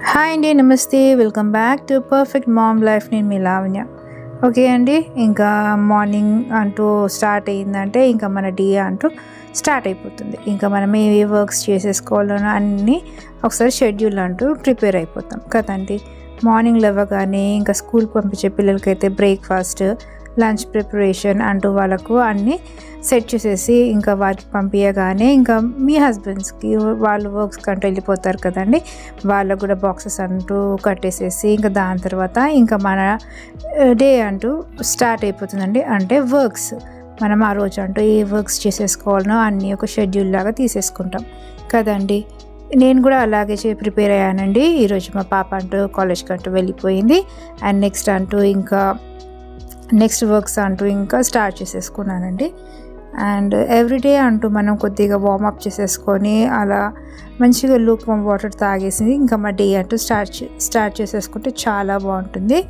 Hi అండి, నమస్తే. Welcome back to perfect mom life. నేను మీ లావణ్య. ఓకే అండి, ఇంకా మార్నింగ్ అంటూ స్టార్ట్ అయ్యిందంటే ఇంకా మన డే అంటూ స్టార్ట్ అయిపోతుంది. ఇంకా మనం ఏ వర్క్స్ చేసేసుకోవాలో అన్నీ ఒకసారి షెడ్యూల్ అంటూ ప్రిపేర్ అయిపోతాం కదండి. మార్నింగ్ లేవగానే ఇంకా స్కూల్కి పంపించే పిల్లలకైతే బ్రేక్ఫాస్ట్, లంచ్ ప్రిపరేషన్ అంటూ వాళ్ళకు అన్నీ సెట్ చేసేసి ఇంకా వారికి పంపించగానే ఇంకా మీ హస్బెండ్స్కి వాళ్ళు వర్క్స్ కంటూ వెళ్ళిపోతారు కదండి. వాళ్ళకు కూడా బాక్సెస్ అంటూ కట్టేసేసి ఇంకా దాని తర్వాత ఇంకా మన డే అంటూ స్టార్ట్ అయిపోతుందండి. అంటే వర్క్స్ మనం ఆ రోజు అంటూ ఏ వర్క్స్ చేసేసుకోవాలనో అన్నీ ఒక షెడ్యూల్ లాగా తీసేసుకుంటాం కదండి. నేను కూడా అలాగే ప్రిపేర్ అయ్యానండి. ఈరోజు మా పాప అంటూ కాలేజ్కి అంటూ వెళ్ళిపోయింది. అండ్ నెక్స్ట్ వర్క్స్ అంటూ ఇంకా స్టార్ట్ చేసేసుకున్నానండి. అండ్ ఎవ్రీడే అంటూ మనం కొద్దిగా వార్మప్ చేసేసుకొని అలా మంచిగా లూక్ వాటర్ తాగేసి ఇంకా మా డే అంటూ స్టార్ట్ చేసేసుకుంటే చాలా బాగుంటుంది.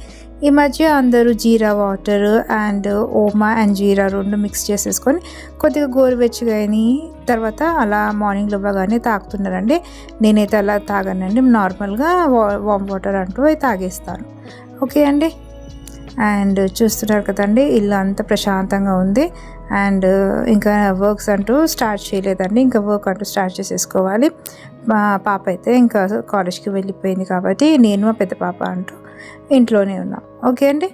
ఈ మధ్య అందరూ జీరా వాటర్ అండ్ ఓమా అండ్ జీరా రెండు మిక్స్ చేసేసుకొని కొద్దిగా గోరువెచ్చగా అయిన తర్వాత అలా మార్నింగ్ ఇవ్వగానే తాగుతున్నారండి. నేనైతే అలా తాగానండి. నార్మల్గా వామ్ వాటర్ అంటూ తాగేస్తాను. ఓకే అండి. అండ్ చూస్తున్నారు కదండి, ఇల్లు అంతా ప్రశాంతంగా ఉంది. అండ్ ఇంకా వర్క్స్ అంటూ స్టార్ట్ చేయలేదండి. ఇంకా వర్క్ అంటూ స్టార్ట్ చేసేసుకోవాలి. మా పాప అయితే ఇంకా కాలేజ్కి వెళ్ళిపోయింది కాబట్టి నేను మా పెద్ద పాప అంటూ ఇంట్లోనే ఉన్నాం. ఓకే అండి.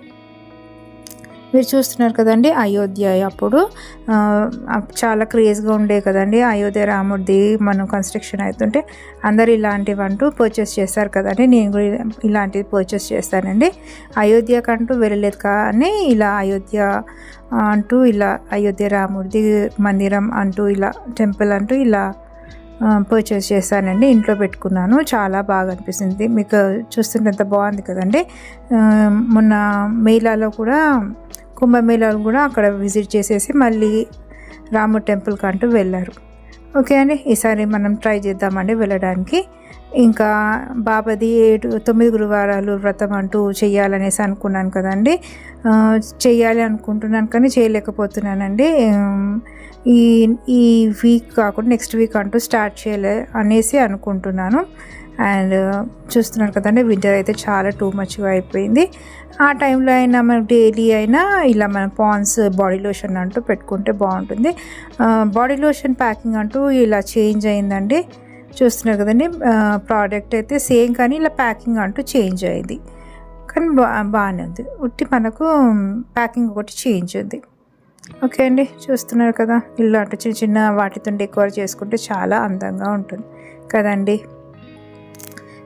మీరు చూస్తున్నారు కదండి, అయోధ్య అప్పుడు చాలా క్రేజ్గా ఉండే కదండి. అయోధ్య రాముడిది మనం కన్స్ట్రక్షన్ అవుతుంటే అందరు ఇలాంటివి అంటూ పర్చేస్ చేస్తారు కదండి. నేను కూడా ఇలాంటివి పర్చేస్ చేస్తానండి. అయోధ్యకంటూ వెళ్ళలేదు కానీ ఇలా అయోధ్య రాముడిది మందిరం అంటూ ఇలా టెంపుల్ అంటూ ఇలా పర్చేస్ చేశానండి. ఇంట్లో పెట్టుకున్నాను. చాలా బాగా అనిపిస్తుంది. మీకు చూస్తుంటే ఎంత బాగుంది కదండి. మొన్న మేళాలో కూడా కుంభమేళాలు కూడా అక్కడ విజిట్ చేసేసి మళ్ళీ రాముడు టెంపుల్కి అంటూ వెళ్ళారు. ఓకే అండి, ఈసారి మనం ట్రై చేద్దామండి వెళ్ళడానికి. ఇంకా బాబాది 9 గురువారాలు వ్రతం అంటూ చెయ్యాలనేసి అనుకున్నాను కదండి. చెయ్యాలి అనుకుంటున్నాను కానీ చేయలేకపోతున్నానండి. ఈ వీక్ కాకుండా నెక్స్ట్ వీక్ అంటూ స్టార్ట్ చేయాలి అనేసి అనుకుంటున్నాను. అండ్ చూస్తున్నారు కదండి, వింటర్ అయితే చాలా టూ మచ్గా అయిపోయింది. ఆ టైంలో అయినా మనం డైలీ అయినా ఇలా మన పాండ్స్ బాడీ లోషన్ అంటూ పెట్టుకుంటే బాగుంటుంది. బాడీ లోషన్ ప్యాకింగ్ అంటూ ఇలా చేంజ్ అయిందండి. చూస్తున్నారు కదండి, ప్రోడక్ట్ అయితే సేమ్ కానీ ఇలా ప్యాకింగ్ అంటూ చేంజ్ అయింది. కానీ బాగానే ఉంది. ఉట్టి మనకు ప్యాకింగ్ ఒకటి చేంజ్ ఉంది. ఓకే అండి, చూస్తున్నారు కదా, ఇల్లు అంటూ చిన్న చిన్న వాటితో డెకోర్ చేసుకుంటే చాలా అందంగా ఉంటుంది కదండి.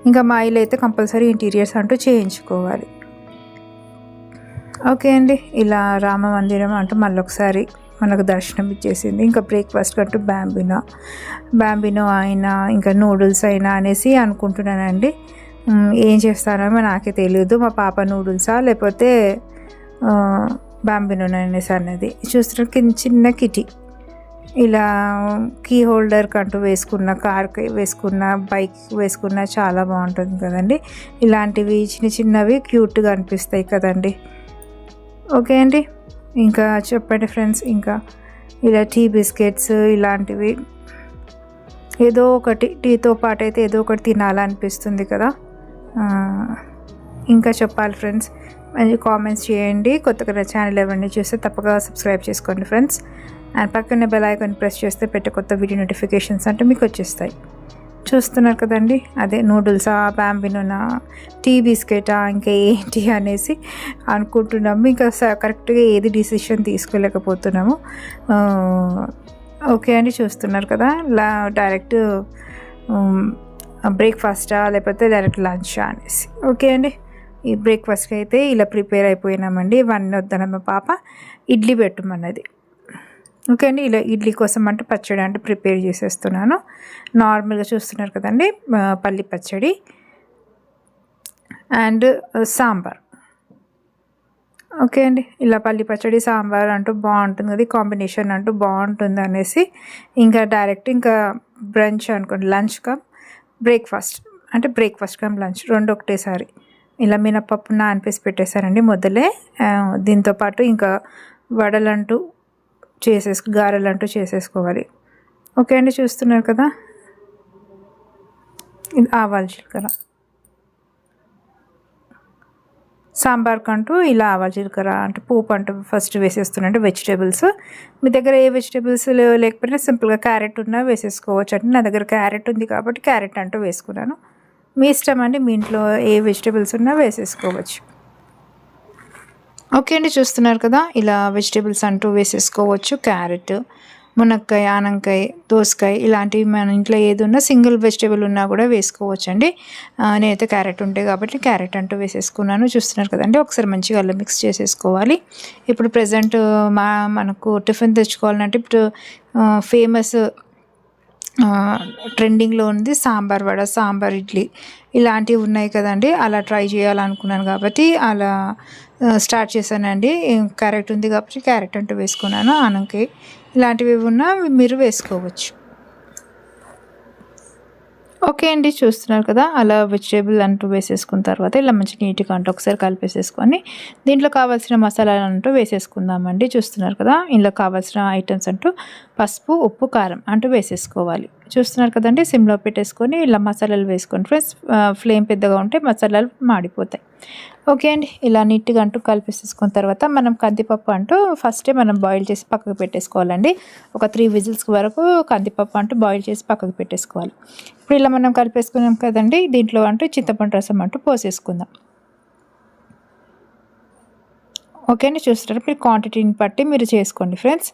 ఇంకా మా ఇల్లు అయితే కంపల్సరీ ఇంటీరియర్స్ అంటూ చేయించుకోవాలి. ఓకే అండి, ఇలా రామ మందిరం అంటూ మళ్ళీ ఒకసారి మనకు దర్శనం ఇచ్చేసింది. ఇంకా బ్రేక్ఫాస్ట్ అంటూ బ్యాంబినో అయినా ఇంకా నూడిల్స్ అయినా అనేసి అనుకుంటున్నానండి. ఏం చేస్తానో నాకే తెలియదు. మా పాప నూడిల్సా లేకపోతే బ్యాంబినో అనేసి అన్నది. చూస్తున్న చిన్న కిటీ ఇలా కీ హోల్డర్కి అంటూ వేసుకున్న, కార్కి వేసుకున్న, బైక్ వేసుకున్న చాలా బాగుంటుంది కదండి. ఇలాంటివి చిన్న చిన్నవి క్యూట్గా అనిపిస్తాయి కదండి. ఓకే అండి, ఇంకా చెప్పండి ఫ్రెండ్స్. ఇంకా ఇలా టీ బిస్కెట్స్ ఇలాంటివి ఏదో ఒకటి, టీతో పాటు అయితే ఏదో ఒకటి తినాలనిపిస్తుంది కదా. ఇంకా చెప్పాలి ఫ్రెండ్స్, మంచి కామెంట్స్ చేయండి. కొత్తగా నా ఛానల్ ఎవరిని చూస్తే తప్పగా సబ్స్క్రైబ్ చేసుకోండి ఫ్రెండ్స్. అండ్ పక్కనే బెల్ ఐకాన్ ప్రెస్ చేస్తే పెట్టే కొత్త వీడియో నోటిఫికేషన్స్ అంటే మీకు వచ్చేస్తాయి. చూస్తున్నారు కదండి, అదే నూడిల్సా, బ్యాంబినోనా, టీ బిస్కెటా, ఇంకా ఏంటి అనేసి అనుకుంటున్నాము. ఇంకా కరెక్ట్గా ఏది డిసిషన్ తీసుకోలేకపోతున్నాము. ఓకే అండి, చూస్తున్నారు కదా, డైరెక్ట్ బ్రేక్ఫాస్టా లేకపోతే డైరెక్ట్ లంచా అనేసి. ఓకే అండి, ఈ బ్రేక్ఫాస్ట్కి అయితే ఇలా ప్రిపేర్ అయిపోయినామండి. ఇవన్నీ వద్దనమ్మ పాప ఇడ్లీ పెట్టమన్నది. ఓకే అండి, ఇలా ఇడ్లీ కోసం అంటే పచ్చడి అంటే ప్రిపేర్ చేసేస్తున్నాను. నార్మల్గా చూస్తున్నారు కదండి, పల్లి పచ్చడి అండ్ సాంబార్. ఓకే అండి, ఇలా పల్లి పచ్చడి సాంబార్ అంటూ బాగుంటుంది కదా, కాంబినేషన్ అంటూ బాగుంటుంది అనేసి ఇంకా డైరెక్ట్ ఇంకా బ్రంచ్ అనుకోండి, లంచ్ కమ్ బ్రేక్ఫాస్ట్, అంటే బ్రేక్ఫాస్ట్ కమ్ లంచ్ రెండు ఒకటేసారి ఇలా మినపప్పు నానిపేసి పెట్టేశానండి మొదలే. దీంతోపాటు ఇంకా వడలంటూ గారెలంటూ చేసేసుకోవాలి. ఓకే అండి, చూస్తున్నారు కదా, ఇది ఆవాల జీలకర్ర. సాంబార్కంటూ ఇలా ఆవాల జీలకర్ర అంటే పోపు అంటూ ఫస్ట్ వేసేస్తున్నాంటే వెజిటేబుల్స్. మీ దగ్గర ఏ వెజిటేబుల్స్ లేకపోయినా సింపుల్గా క్యారెట్ ఉన్నా వేసేసుకోవచ్చు అండి. నా దగ్గర క్యారెట్ ఉంది కాబట్టి క్యారెట్ అంటూ వేసుకున్నాను. మీ ఇష్టం అండి, మీ ఇంట్లో ఏ వెజిటేబుల్స్ ఉన్నా వేసేసుకోవచ్చు. ఓకే అండి, చూస్తున్నారు కదా ఇలా వెజిటేబుల్స్ అంటూ వేసేసుకోవచ్చు. క్యారెట్, మునక్కాయ, ఆనంకాయ, దోసకాయ ఇలాంటివి మన ఇంట్లో ఏది ఉన్నా సింగిల్ వెజిటేబుల్ ఉన్నా కూడా వేసుకోవచ్చు అండి. నేనైతే క్యారెట్ ఉంటాయి కాబట్టి క్యారెట్ అంటూ వేసేసుకున్నాను. చూస్తున్నారు కదండి, ఒకసారి మంచిగా అలా మిక్స్ చేసేసుకోవాలి. ఇప్పుడు ప్రజెంట్ మనకు టిఫిన్ తెచ్చుకోవాలంటే ఇప్పుడు ఫేమస్ ట్రెండింగ్లో ఉంది సాంబార్ వడ, సాంబార్ ఇడ్లీ ఇలాంటివి ఉన్నాయి కదండి. అలా ట్రై చేయాలనుకున్నాను కాబట్టి అలా స్టార్ట్ చేశానండి. క్యారెట్ ఉంది కాబట్టి క్యారెట్ అంటూ వేసుకున్నాను. ఆనంకాయ ఇలాంటివి ఉన్నా మీరు వేసుకోవచ్చు. ఓకే అండి, చూస్తున్నారు కదా అలా వెజిటేబుల్ అంటూ వేసేసుకున్న తర్వాత ఇలా మంచి నీట్గా అంటూ ఒకసారి కలిపేసేసుకొని దీంట్లో కావాల్సిన మసాలాలు అంటూ వేసేసుకుందామండి. చూస్తున్నారు కదా ఇందులో కావాల్సిన ఐటమ్స్ అంటూ పసుపు, ఉప్పు, కారం అంటూ వేసేసుకోవాలి. చూస్తున్నారు కదండి, సిమ్లో పెట్టేసుకొని ఇలా మసాలాలు వేసుకోండి ఫ్రెండ్స్. ఫ్లేమ్ పెద్దగా ఉంటే మసాలాలు మాడిపోతాయి. ఓకే అండి, ఇలా నీట్గా అంటూ కలిపేసేసుకున్న తర్వాత మనం కందిపప్పు అంటూ ఫస్టే మనం బాయిల్ చేసి పక్కకు పెట్టేసుకోవాలండి. ఒక 3 విజిల్స్ వరకు కందిపప్పు అంటూ బాయిల్ చేసి పక్కకు పెట్టేసుకోవాలి. ఇప్పుడు ఇలా మనం కలిపేసుకున్నాం కదండి, దీంట్లో అంటూ చింతపండు రసం అంటూ పోసేసుకుందాం. ఓకే అండి, చూస్తారు మీరు క్వాంటిటీని బట్టి మీరు చేసుకోండి ఫ్రెండ్స్.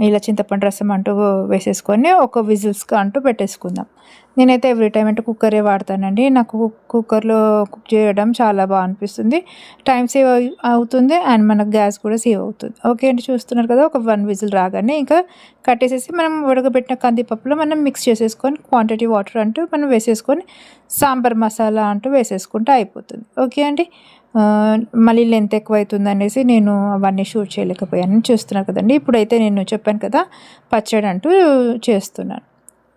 ఇలా చింతపండు రసం అంటూ వేసేసుకొని ఒక విజిల్స్గా అంటూ పెట్టేసుకుందాం. నేనైతే ఎవ్రీ టైం అంటే కుక్కరే వాడతానండి. నాకు కుక్కర్లో కుక్ చేయడం చాలా బాగా అనిపిస్తుంది. టైం సేవ్ అవుతుంది అండ్ మనకు గ్యాస్ కూడా సేవ్ అవుతుంది. ఓకే అండి, చూస్తున్నారు కదా ఒక 1 విజిల్ రాగానే ఇంకా కట్టేసేసి మనం ఉడకబెట్టిన కందిపప్పులో మనం మిక్స్ చేసేసుకొని క్వాంటిటీ వాటర్ అంటూ మనం వేసేసుకొని సాంబార్ మసాలా అంటూ వేసేసుకుంటే అయిపోతుంది. ఓకే అండి, మళ్ళీ లెంత్ ఎక్కువ అవుతుంది అనేసి నేను అవన్నీ షూట్ చేయలేకపోయాను. చూస్తున్నారు కదండి, ఇప్పుడైతే నేను చెప్పాను కదా పచ్చడి అంటూ చేస్తున్నాను.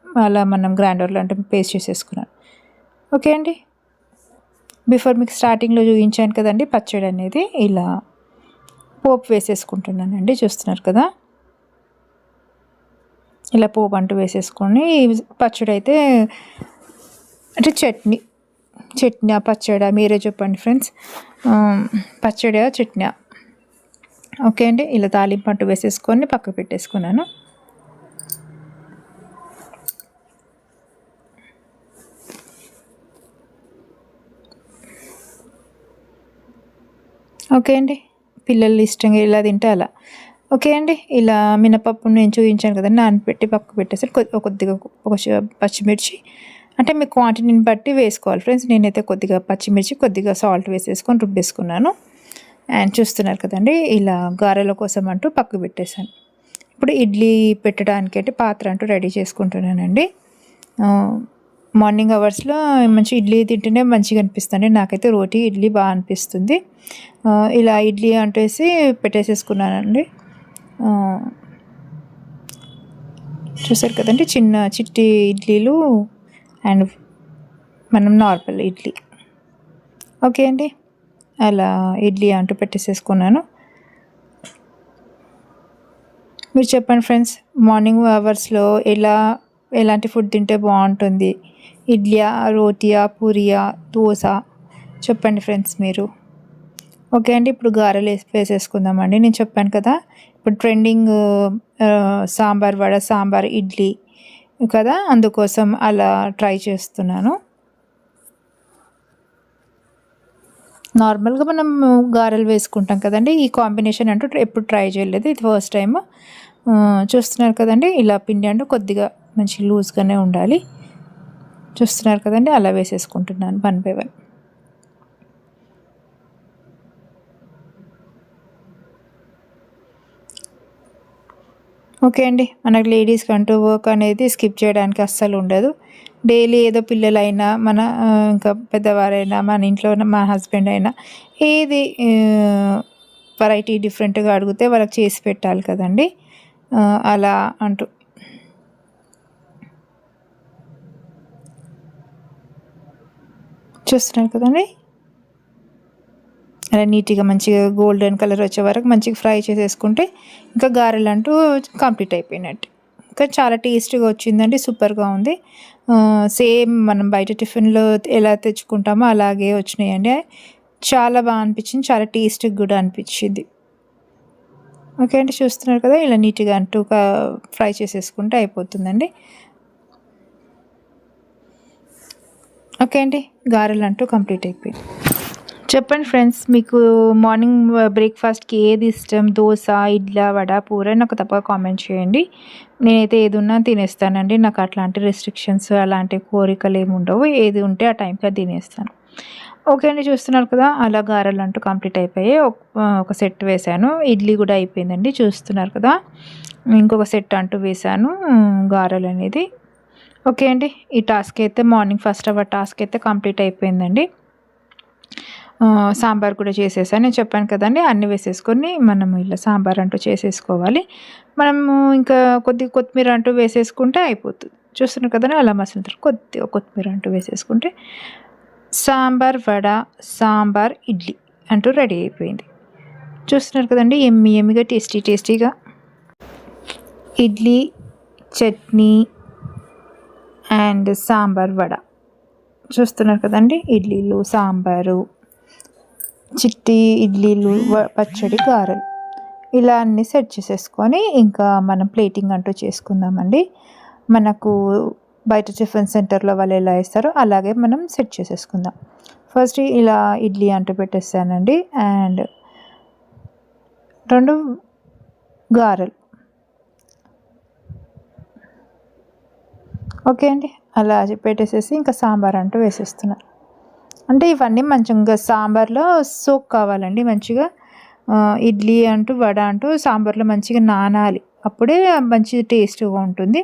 అలా మనం గ్రైండర్లో అంటే పేస్ట్ చేసేసుకున్నాను. ఓకే అండి, బిఫోర్ మీకు స్టార్టింగ్లో చూపించాను కదండి పచ్చడి అనేది. ఇలా పోపు వేసేసుకుంటున్నానండి. చూస్తున్నారు కదా ఇలా పోపు అంటూ వేసేసుకొని పచ్చడి అయితే అంటే చట్నీ పచ్చడా మీరే చెప్పండి ఫ్రెండ్స్. పచ్చడా చట్నీ. ఓకే అండి, ఇలా తాలింపు అంటూ వేసేసుకొని పక్కకు పెట్టేసుకున్నాను. ఓకే అండి, పిల్లలు ఇష్టంగా ఇలా తింటే అలా. ఓకే అండి, ఇలా మినపప్పు నేను చూపించాను కదండి, నానబెట్టి పక్కకు పెట్టేసి కొద్దిగా ఒక పచ్చిమిర్చి అంటే మీ క్వాంటిటీని బట్టి వేసుకోవాలి ఫ్రెండ్స్. నేనైతే కొద్దిగా పచ్చిమిర్చి, కొద్దిగా సాల్ట్ వేసేసుకొని రుబ్బేసుకున్నాను. అండ్ చూస్తున్నారు కదండి, ఇలా గారెల కోసం అంటూ పక్కకు పెట్టేశాను. ఇప్పుడు ఇడ్లీ పెట్టడానికి అంటే పాత్ర అంటూ రెడీ చేసుకుంటున్నానండి. మార్నింగ్ అవర్స్లో మంచి ఇడ్లీ తింటేనే మంచిగా అనిపిస్తుంది. నాకైతే రోటీ ఇడ్లీ బాగా అనిపిస్తుంది. ఇలా ఇడ్లీ అంటేసి పెట్టేసేసుకున్నానండి. చూసారు కదండి, చిట్టి ఇడ్లీలు అండ్ మనం నార్మల్ ఇడ్లీ. ఓకే అండి, అలా ఇడ్లీ అంటూ పెట్టేసేసుకున్నాను. మీరు చెప్పండి ఫ్రెండ్స్, మార్నింగ్ అవర్స్లో ఎలాంటి ఫుడ్ తింటే బాగుంటుంది? ఇడ్లీయా, రోటీయా, పూరియా, దోశ చెప్పండి ఫ్రెండ్స్ మీరు. ఓకే అండి, ఇప్పుడు గారెలు వేసేసుకుందామండి. నేను చెప్పాను కదా ఇప్పుడు ట్రెండింగ్ సాంబార్ వడ, సాంబార్ ఇడ్లీ కదా, అందుకోసం అలా ట్రై చేస్తున్నాను. నార్మల్గా మనం గారెలు వేసుకుంటాం కదండి, ఈ కాంబినేషన్ అంటూ ఎప్పుడు ట్రై చేయలేదు, ఇది ఫస్ట్ టైం. చూస్తున్నారు కదండి, ఇలా పిండి అంటూ కొద్దిగా మంచి లూజ్గానే ఉండాలి. చూస్తున్నారు కదండి, అలా వేసేసుకుంటున్నాను 1 by 1. ఓకే అండి, మనకు లేడీస్కి అంటూ వర్క్ అనేది స్కిప్ చేయడానికి అస్సలు ఉండదు. డైలీ ఏదో పిల్లలైనా మన ఇంకా పెద్దవారైనా మన ఇంట్లో మా హస్బెండ్ అయినా ఏది వెరైటీ డిఫరెంట్గా అడిగితే వాళ్ళకి చేసి పెట్టాలి కదండి. అలా అంటూ చూస్తున్నారు కదండి, అలా నీట్గా మంచిగా గోల్డెన్ కలర్ వచ్చే వరకు మంచిగా ఫ్రై చేసేసుకుంటే ఇంకా గారెలు అంటూ కంప్లీట్ అయిపోయినట్టు. ఇంకా చాలా టేస్టీగా వచ్చిందండి, సూపర్గా ఉంది. సేమ్ మనం బయట టిఫిన్లో ఎలా తెచ్చుకుంటామో అలాగే వచ్చినాయండి. చాలా బాగా అనిపించింది, చాలా టేస్ట్గా కూడా అనిపించింది. ఓకే అండి, చూస్తున్నారు కదా, ఇలా నీట్గా అంటూ ఫ్రై చేసేసుకుంటే అయిపోతుందండి. ఓకే అండి, గారెలు అంటూ కంప్లీట్ అయిపోయింది. చెప్పండి ఫ్రెండ్స్, మీకు మార్నింగ్ బ్రేక్ఫాస్ట్కి ఏది ఇష్టం? దోశ, ఇడ్లీ, వడ, పూర? నాకు తప్పక కామెంట్ చేయండి. నేనైతే ఏది ఉన్నా తినేస్తానండి. నాకు అట్లాంటి రెస్ట్రిక్షన్స్ అలాంటి కోరికలు ఏమి ఉండవు. ఏది ఉంటే ఆ టైంకి అది తినేస్తాను. ఓకే అండి, చూస్తున్నారు కదా, అలా గారెలు అంటూ కంప్లీట్ అయిపోయాయి. ఒక సెట్ వేశాను. ఇడ్లీ కూడా అయిపోయిందండి, చూస్తున్నారు కదా. ఇంకొక సెట్ అంటూ వేశాను గారెలు అనేది. ఓకే అండి, ఈ టాస్క్ అయితే మార్నింగ్ ఫస్ట్ అవర్ టాస్క్ అయితే కంప్లీట్ అయిపోయిందండి. సాంబార్ కూడా చేసేసాను. నేను చెప్పాను కదండి, అన్నీ వేసేసుకొని మనము ఇలా సాంబార్ అంటూ చేసేసుకోవాలి. మనము ఇంకా కొద్దిగా కొత్తిమీర అంటూ వేసేసుకుంటే అయిపోతుంది. చూస్తున్నారు కదండి, అలా మసాలా కొద్దిగా కొత్తిమీర అంటూ వేసేసుకుంటే సాంబార్ వడ, సాంబార్ ఇడ్లీ అంటూ రెడీ అయిపోయింది. చూస్తున్నారు కదండి, ఎమ్మిగా టేస్టీగా ఇడ్లీ, చట్నీ అండ్ సాంబార్ వడ. చూస్తున్నారు కదండి, ఇడ్లీలు, సాంబారు, చిట్టి ఇడ్లీలు, పచ్చడి, గారెలు ఇలా అన్నీ సెట్ చేసేసుకొని ఇంకా మనం ప్లేటింగ్ అంటూ చేసుకుందామండి. మనకు బయట టిఫిన్ సెంటర్లో వాళ్ళు ఎలా వేస్తారో అలాగే మనం సెట్ చేసేసుకుందాం. ఫస్ట్ ఇలా ఇడ్లీ అంటూ పెట్టేస్తానండి, అండ్ 2 గారెలు. ఓకే అండి, అలా పెట్టేసేసి ఇంకా సాంబార్ అంటూ వేసేస్తున్నాను. అంటే ఇవన్నీ మంచిగా సాంబార్లో సోక్ కావాలండి మంచిగా. ఇడ్లీ అంటూ వడ అంటూ సాంబార్లో మంచిగా నానాలి, అప్పుడే మంచి టేస్ట్గా ఉంటుంది.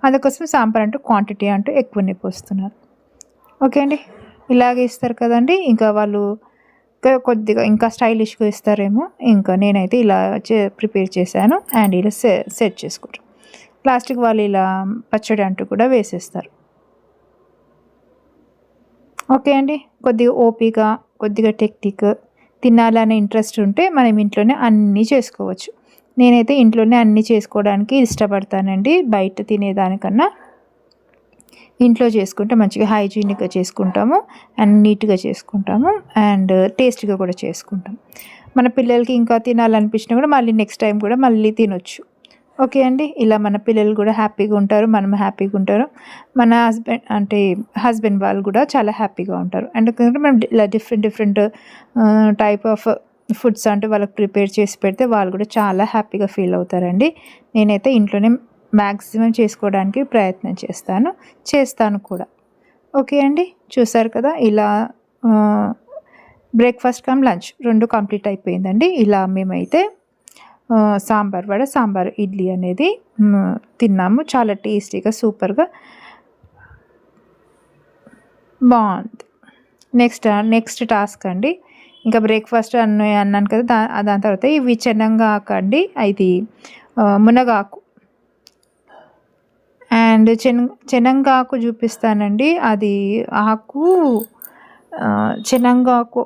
అందుకోసం సాంబార్ అంటూ క్వాంటిటీ అంటూ ఎక్కువనే పోస్తున్నారు. ఓకే అండి, ఇలాగే ఇస్తారు కదండి. ఇంకా వాళ్ళు కొద్దిగా ఇంకా స్టైలిష్గా ఇస్తారేమో. ఇంకా నేనైతే ఇలా ప్రిపేర్ చేశాను అండ్ ఇలా సెట్ చేసుకుంటాను. ప్లాస్టిక్ వాళ్ళు ఇలా పచ్చడి అంటూ కూడా వేసేస్తారు. ఓకే అండి, కొద్దిగా ఓపిక, కొద్దిగా టెక్నిక్, తినాలనే ఇంట్రెస్ట్ ఉంటే మనం ఇంట్లోనే అన్నీ చేసుకోవచ్చు. నేనైతే ఇంట్లోనే అన్నీ చేసుకోవడానికి ఇష్టపడతానండి. బయట తినేదానికన్నా ఇంట్లో చేసుకుంటే మంచిగా హైజీనిక్గా చేసుకుంటాము అండ్ నీట్గా చేసుకుంటాము అండ్ టేస్ట్గా కూడా చేసుకుంటాం. మన పిల్లలకి ఇంకా తినాలనిపించినా కూడా మళ్ళీ నెక్స్ట్ టైం కూడా మళ్ళీ తినొచ్చు. ఓకే అండి, ఇలా మన పిల్లలు కూడా హ్యాపీగా ఉంటారు, మనం హ్యాపీగా ఉంటారు, మన హస్బెండ్ వాళ్ళు కూడా చాలా హ్యాపీగా ఉంటారు. ఎందుకంటే మనం ఇలా డిఫరెంట్ టైప్ ఆఫ్ ఫుడ్స్ అంటే వాళ్ళకి ప్రిపేర్ చేసి పెడితే వాళ్ళు కూడా చాలా హ్యాపీగా ఫీల్ అవుతారండి. నేనైతే ఇంట్లోనే మ్యాక్సిమం చేసుకోవడానికి ప్రయత్నం చేస్తాను కూడా. ఓకే అండి, చూసారు కదా, ఇలా బ్రేక్ఫాస్ట్ కమ్ లంచ్ 2 కంప్లీట్ అయిపోయిందండి. ఇలా మేమైతే సాంబార్ వడ, సాంబార్ ఇడ్లీ అనేది తిన్నాము. చాలా టేస్టీగా సూపర్గా బాగుంది. నెక్స్ట్ టాస్క్ అండి, ఇంకా బ్రేక్ఫాస్ట్ అన్నాను కదా, దాని తర్వాత ఇవి చెనంగాకు అండి, ఇది మునగాకు అండ్ చెనంగాకు చూపిస్తానండి. అది ఆకు చెనంగాకు,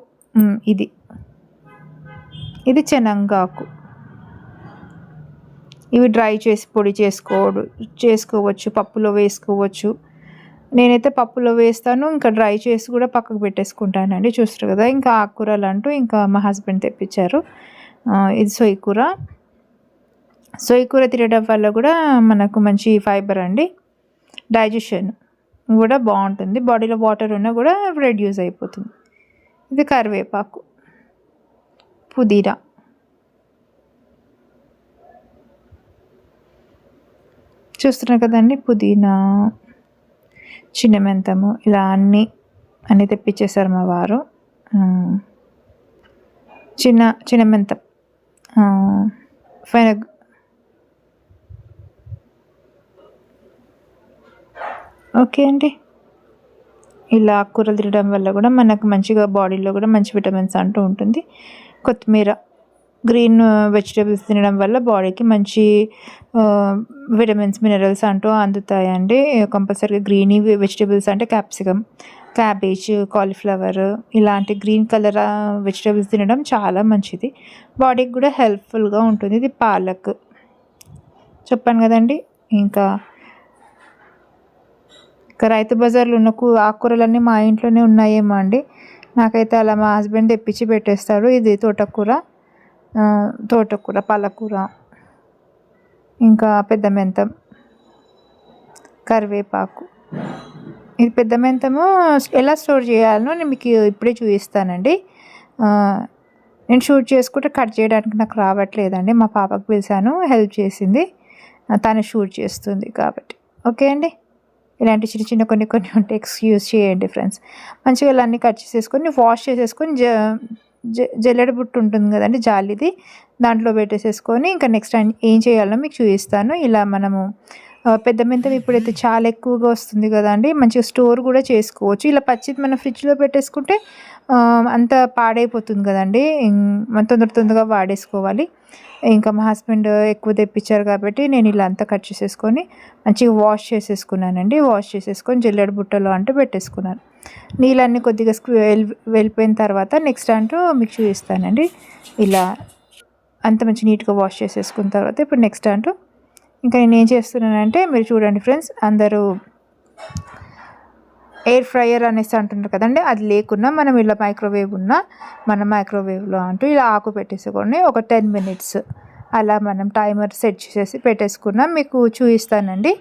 ఇది చెనంగాకు. ఇవి డ్రై చేసి పొడి చేసుకోవచ్చు, పప్పులో వేసుకోవచ్చు. నేనైతే పప్పులో వేస్తాను, ఇంకా డ్రై చేసి కూడా పక్కకు పెట్టేసుకుంటానండి. చూస్తారు కదా, ఇంకా ఆకుకూరలు అంటూ ఇంకా మా హస్బెండ్ తెప్పించారు. ఇది సొయ్యకూర తినడం వల్ల కూడా మనకు మంచి ఫైబర్ అండి, డైజెషన్ కూడా బాగుంటుంది, బాడీలో వాటర్ ఉన్నా కూడా రెడ్యూస్ అయిపోతుంది. ఇది కరివేపాకు, పుదీనా, చూస్తున్నారు కదండి, పుదీనా, చిన్న మెంతము, ఇలా అన్నీ తెప్పించేశారు మా వారు. చిన్న మెంతం, ఫెనగ్, ఓకే అండి, ఇలా ఆకుకూరలు తినడం వల్ల కూడా మనకు మంచిగా బాడీలో కూడా మంచి విటమిన్స్ అంటూ ఉంటుంది. కొత్తిమీర, గ్రీన్ వెజిటేబుల్స్ తినడం వల్ల బాడీకి మంచి విటమిన్స్, మినరల్స్ అంటూ అందుతాయండి. కంపల్సరీగా గ్రీన్ వెజిటేబుల్స్ అంటే క్యాప్సికమ్, క్యాబేజ్, కాలీఫ్లవర్ ఇలాంటి గ్రీన్ కలర్ వెజిటేబుల్స్ తినడం చాలా మంచిది, బాడీకి కూడా హెల్ప్ఫుల్గా ఉంటుంది. ఇది పాలక్ చెప్పాను కదండి. ఇంకా రైతు బజార్లో ఉన్న ఆకుకూరలన్నీ మా ఇంట్లోనే ఉన్నాయేమో అండి. నాకైతే అలా మా హస్బెండ్ తెప్పించి పెట్టేస్తాడు. ఇది తోటకూర, పాలకూర, ఇంకా పెద్ద మెంతం, కరివేపాకు. ఇది పెద్ద మెంతము ఎలా స్టోర్ చేయాలో నేను మీకు ఇప్పుడే చూపిస్తానండి. నేను షూట్ చేసుకుంటే కట్ చేయడానికి నాకు రావట్లేదండి. మా పాపకు పిలిచాను, హెల్ప్ చేసింది, తను షూట్ చేస్తుంది కాబట్టి. ఓకే అండి, ఇలాంటి చిన్న చిన్న కొన్ని ఉంటే ఎక్స్క్యూజ్ చేయండి ఫ్రెండ్స్. మంచిగా ఇలా అన్నీ కట్ చేసేసుకొని వాష్ చేసేసుకొని జల్లెడ బుట్ట ఉంటుంది కదండి, జాలిది, దాంట్లో పెట్టేసేసుకొని ఇంకా నెక్స్ట్ ఏం చేయాలో మీకు చూపిస్తాను. ఇలా మనము పెద్ద మెంతం ఇప్పుడైతే చాలా ఎక్కువగా వస్తుంది కదండి, మంచిగా స్టోర్ కూడా చేసుకోవచ్చు. ఇలా పచ్చిది మనం ఫ్రిడ్జ్లో పెట్టేసుకుంటే అంత పాడైపోతుంది కదండి, మనం తొందరగా వాడేసుకోవాలి. ఇంకా మా హస్బెండ్ ఎక్కువ తెప్పించారు కాబట్టి నేను ఇలా అంతా కట్ చేసేసుకొని మంచిగా వాష్ చేసేసుకున్నానండి. వాష్ చేసేసుకొని జల్లెడ బుట్టలో పెట్టేసుకున్నాను. నీళ్ళన్నీ కొద్దిగా వెళ్ళిపోయిన తర్వాత నెక్స్ట్ మీకు చూపిస్తానండి. ఇలా అంత మంచి నీట్గా వాష్ చేసేసుకున్న తర్వాత ఇప్పుడు నెక్స్ట్ ఇంకా నేను ఏం చేస్తున్నానంటే మీరు చూడండి ఫ్రెండ్స్, అందరూ ఎయిర్ ఫ్రైయర్ అనేసి అంటున్నారు కదండి, అది లేకున్నా మనం ఇలా మైక్రోవేవ్లో ఇలా ఆకు పెట్టేసుకొని ఒక 10 minutes అలా మనం టైమర్ సెట్ చేసి పెట్టేసుకున్నాం. మీకు చూపిస్తానండి.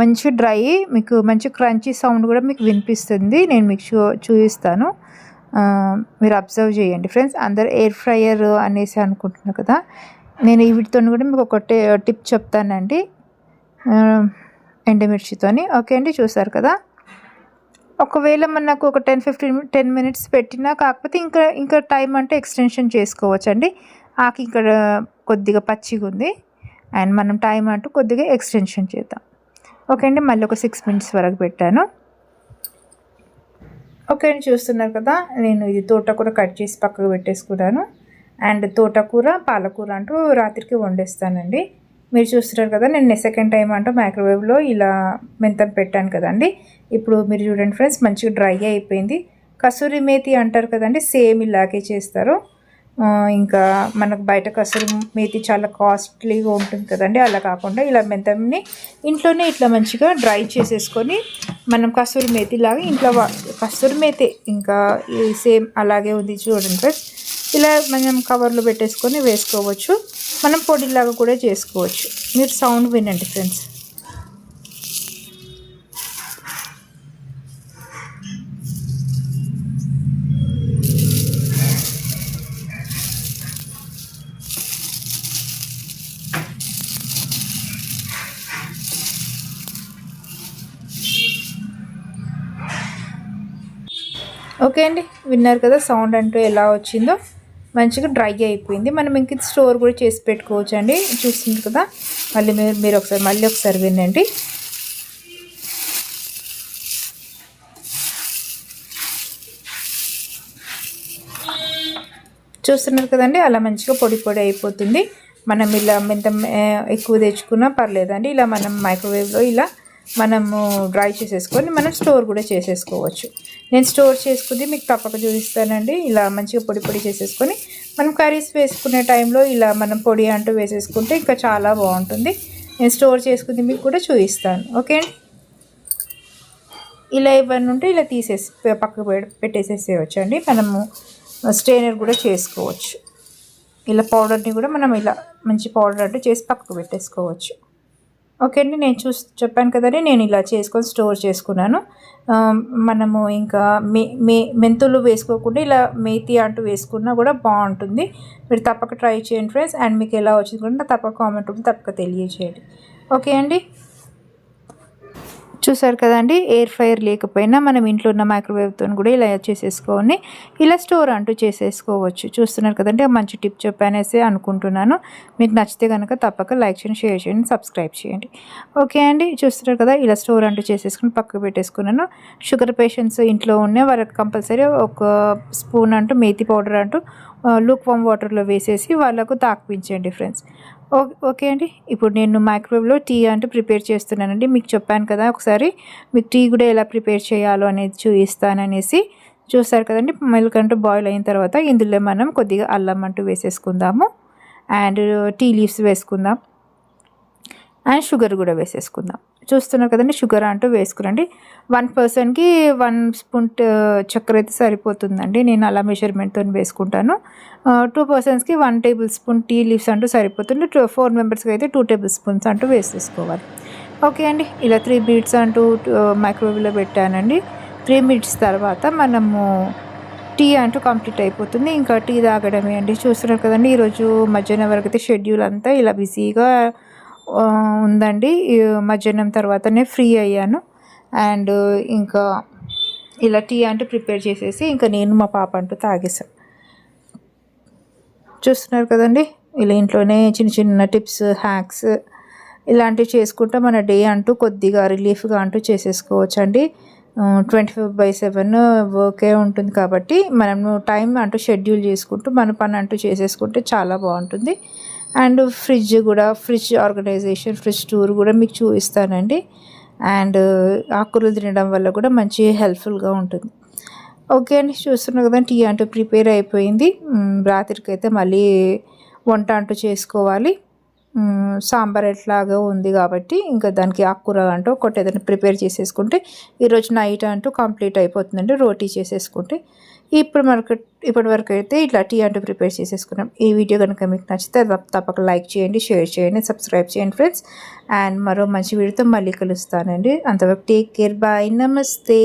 మంచి డ్రై, మీకు మంచి క్రంచీ సౌండ్ కూడా మీకు వినిపిస్తుంది. నేను మీకు చూపిస్తాను, మీరు అబ్జర్వ్ చేయండి ఫ్రెండ్స్. అందరు ఎయిర్ ఫ్రైయర్ అనేసి అనుకుంటున్నారు కదా, నేను వీటితో కూడా మీకు ఒక టిప్ చెప్తానండి, ఎండుమిర్చితోని. ఓకే అండి, చూసారు కదా. ఒకవేళ మనకు ఒక 10 minutes పెట్టినా, కాకపోతే ఇంకా టైం ఎక్స్టెన్షన్ చేసుకోవచ్చండి. ఆకు ఇక్కడ కొద్దిగా పచ్చిగా ఉంది అండ్ మనం టైం కొద్దిగా ఎక్స్టెన్షన్ చేద్దాం. ఓకే అండి, మళ్ళీ ఒక 6 minutes వరకు పెట్టాను. ఓకే అండి, చూస్తున్నారు కదా, నేను ఇది తోటకూర కట్ చేసి పక్కకు పెట్టేసుకున్నాను. అండ్ తోటకూర, పాలకూర రాత్రికి వండేస్తానండి. మీరు చూస్తున్నారు కదా, నేను సెకండ్ టైం మైక్రోవేవ్లో ఇలా మెంతం పెట్టాను కదండి. ఇప్పుడు మీరు చూడండి ఫ్రెండ్స్, మంచిగా డ్రై అయిపోయింది. కసూరి మేతి అంటారు కదండి, సేమ్ ఇలాగే చేస్తారు. ఇంకా మనకు బయట కసూరి మేతి చాలా కాస్ట్లీగా ఉంటుంది కదండి, అలా కాకుండా ఇలా మెంతంని ఇంట్లోనే ఇట్లా మంచిగా డ్రై చేసేసుకొని మనం కసూరి మేతి లాగా ఇంట్లో కసూరి మేతి ఇంకా సేమ్ అలాగే ఉంది చూడండి ఫ్రెండ్స్. ఇలా మనం కవర్లో పెట్టేసుకొని వేసుకోవచ్చు, మనం పొడిలాగా కూడా చేసుకోవచ్చు. మీరు సౌండ్ వినండి ఫ్రెండ్స్. ఓకే అండి, విన్నారు కదా సౌండ్ ఎలా వచ్చిందో. మంచిగా డ్రై అయిపోయింది. మనం ఇంక స్టోర్ కూడా చేసి పెట్టుకోవచ్చు అండి. చూస్తుంది కదా, మీరు ఒకసారి వినండి. చూస్తున్నారు కదండి, అలా మంచిగా పొడి అయిపోతుంది. మనం ఇలా మెంతం ఎక్కువ తెచ్చుకున్నా పర్లేదండి, ఇలా మనం మైక్రోవేవ్లో ఇలా మనము డ్రై చేసేసుకొని మనం స్టోర్ కూడా చేసేసుకోవచ్చు. నేను స్టోర్ చేసుకుంది మీకు తప్పక చూపిస్తానండి. ఇలా మంచిగా పొడి చేసేసుకొని మనం కర్రీస్ వేసుకునే టైంలో ఇలా మనం పొడి వేసేసుకుంటే ఇంకా చాలా బాగుంటుంది. నేను స్టోర్ చేసుకుంది మీకు కూడా చూపిస్తాను. ఓకే అండి, ఇలా ఇవన్నీ ఉంటే ఇలా తీసేసి పక్కకు పెట్టేసేసేయచ్చు అండి. మనము స్ట్రెయినర్ కూడా చేసుకోవచ్చు. ఇలా పౌడర్ని కూడా మనం ఇలా మంచి పౌడర్ చేసి పక్కకు పెట్టేసుకోవచ్చు. ఓకే అండి, నేను చెప్పాను కదండి, నేను ఇలా చేసుకొని స్టోర్ చేసుకున్నాను. మనము ఇంకా మెంతులు వేసుకోకుండా ఇలా మేతి వేసుకున్నా కూడా బాగుంటుంది. మీరు తప్పక ట్రై చేయండి ఫ్రెండ్స్. అండ్ మీకు ఎలా వచ్చింది కూడా తప్పక కామెంట్ తప్పక తెలియజేయండి. ఓకే అండి, చూసారు కదండి, ఎయిర్ ఫ్రైయర్ లేకపోయినా మనం ఇంట్లో ఉన్న మైక్రోవేవ్తో కూడా ఇలా చేసేసుకొని ఇలా స్టోర్ చేసేసుకోవచ్చు. చూస్తున్నారు కదండి, మంచి టిప్ చెప్పనేసి అనుకుంటున్నాను. మీకు నచ్చితే కనుక తప్పక లైక్ చేయండి, షేర్ చేయండి, సబ్స్క్రైబ్ చేయండి. ఓకే అండి, చూస్తున్నారు కదా, ఇలా స్టోర్ చేసేసుకుని పక్కకు పెట్టేసుకున్నాను. షుగర్ పేషెంట్స్ ఇంట్లో ఉన్న వాళ్ళకి కంపల్సరీ ఒక స్పూన్ మేతి పౌడర్ లూక్ వామ్ వాటర్లో వేసేసి వాళ్ళకు తాకిపించండి ఫ్రెండ్స్. ఓకే అండి, ఇప్పుడు నేను మైక్రోవేవ్లో టీ ప్రిపేర్ చేస్తున్నానండి. మీకు చెప్పాను కదా ఒకసారి, మీకు టీ కూడా ఎలా ప్రిపేర్ చేయాలో అనేది చూపిస్తాననేసి. చూస్తారు కదండి, మిల్క్ బాయిల్ అయిన తర్వాత ఇందులో మనం కొద్దిగా అల్లం వేసేసుకుందాము. అండ్ టీ లీవ్స్ వేసుకుందాం అండ్ షుగర్ కూడా వేసేసుకుందాం. చూస్తున్నారు కదండి, షుగర్ అంటూ వేసుకురండి. 1 పర్సన్కి 1 స్పూన్ చక్కెర అయితే సరిపోతుందండి. నేను అలా మెజర్మెంట్తో వేసుకుంటాను. 2 పర్సన్స్కి 1 టేబుల్ స్పూన్ టీ లీవ్స్ అంటూ సరిపోతుంది. 4 మెంబర్స్కి అయితే 2 టేబుల్ స్పూన్స్ అంటూ వేసేసుకోవాలి. ఓకే అండి, ఇలా 3 మినిట్స్ అంటూ మైక్రోవేవ్లో పెట్టానండి. 3 మినిట్స్ తర్వాత మనము టీ అంటూ కంప్లీట్ అయిపోతుంది. ఇంకా టీ తాగడమే అండి. చూస్తున్నారు కదండి, ఈరోజు మధ్యాహ్నం వరకు అయితే షెడ్యూల్ అంతా ఇలా బిజీగా ఉందండి. మధ్యాహ్నం తర్వాతనే ఫ్రీ అయ్యాను. అండ్ ఇంకా ఇలా టీ అంటూ ప్రిపేర్ చేసేసి ఇంకా నేను మా పాప అంటూ తాగేసాం. చూస్తున్నారు కదండి, ఇలా ఇంట్లోనే చిన్న చిన్న టిప్స్, హ్యాక్స్ ఇలాంటివి చేసుకుంటే మన డే అంటూ కొద్దిగా రిలీఫ్గా అంటూ చేసేసుకోవచ్చండి. 24/7 వర్కే ఉంటుంది కాబట్టి మనము టైం అంటూ షెడ్యూల్ చేసుకుంటూ మన పని అంటూ చేసేసుకుంటే చాలా బాగుంటుంది. And fridge organisation, fridge tour కూడా మీకు చూపిస్తానండి. అండ్ ఆకుకూరలు తినడం వల్ల కూడా మంచి హెల్ప్ఫుల్గా ఉంటుంది. ఓకే అండి, చూస్తున్నారు కదా, టీ అంటూ ప్రిపేర్ అయిపోయింది. రాత్రికి అయితే మళ్ళీ వంట అంటూ చేసుకోవాలి. సాంబార్ ఎట్లాగా ఉంది కాబట్టి ఇంకా దానికి ఆకుకూర అంటూ ఒకటి ఏదైనా ప్రిపేర్ చేసేసుకుంటే ఈరోజు నైట్ అంటూ కంప్లీట్ అయిపోతుందండి. రోటీ చేసేసుకుంటే ఇప్పటి వరకు అయితే ఇట్లా టీ అంటూ ప్రిపేర్ చేసేసుకున్నాం. ఈ వీడియో కనుక మీకు నచ్చితే తప్పక లైక్ చేయండి, షేర్ చేయండి, సబ్స్క్రైబ్ చేయండి ఫ్రెండ్స్. అండ్ మరో మంచి వీడియోతో మళ్ళీ కలుస్తానండి. అంతవరకు టేక్ కేర్, బాయ్, నమస్తే.